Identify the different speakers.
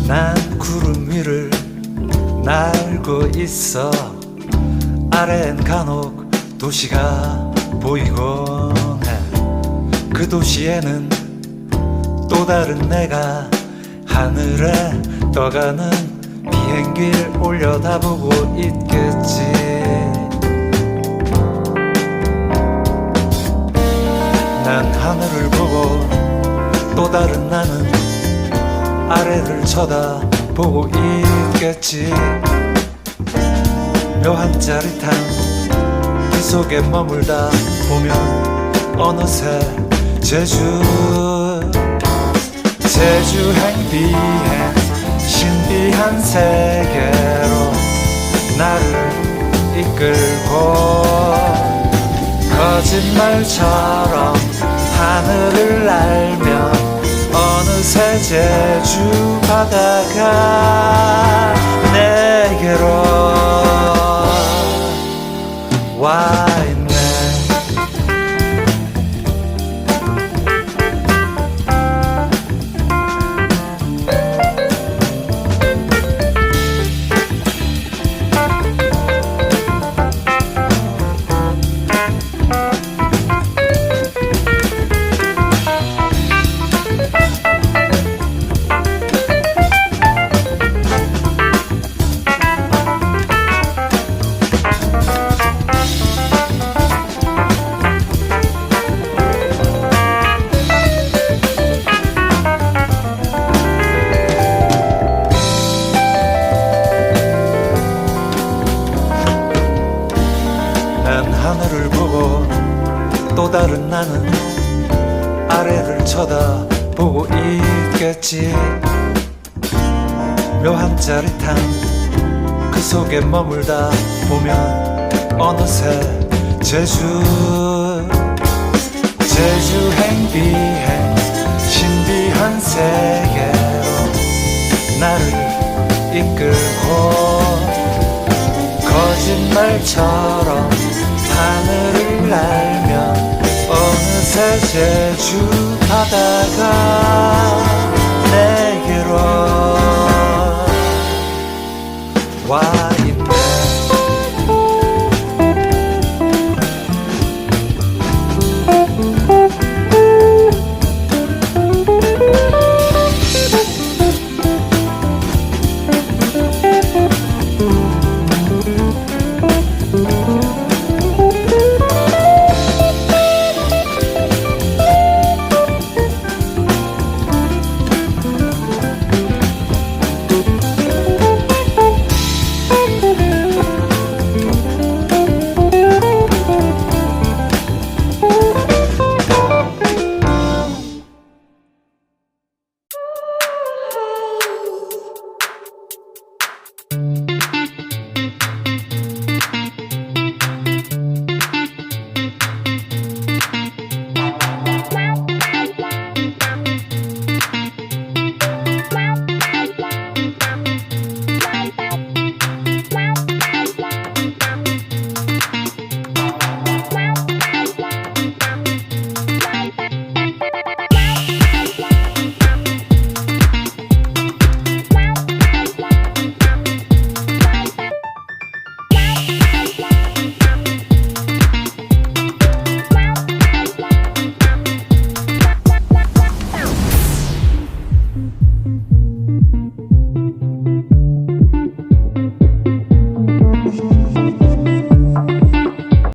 Speaker 1: 난 구름 위를 날고 있어. 아래엔 간혹 도시가 보이곤 해. 그 도시에는 또 다른 내가 하늘에 떠가는 비행기를 올려다보고 있겠지. 난 하늘을 보고 또 다른 나는 아래를 쳐다보고 있겠지. 묘한 짜릿함 그 속에 머물다 보면 어느새 제주행 비행 신비한 세계로 나를 이끌고 거짓말처럼 하늘을 날며 어느새 제주 바다가 내게로 와 있네. 하늘을 보고 또 다른 나는 아래를 쳐다보고 있겠지. 묘한 짜릿함 그 속에 머물다 보면 어느새 제주행 비행 신비한 세계로 나를 이끌고 거짓말처럼 하늘을 날며 어느새 제주 바다가 내게로 와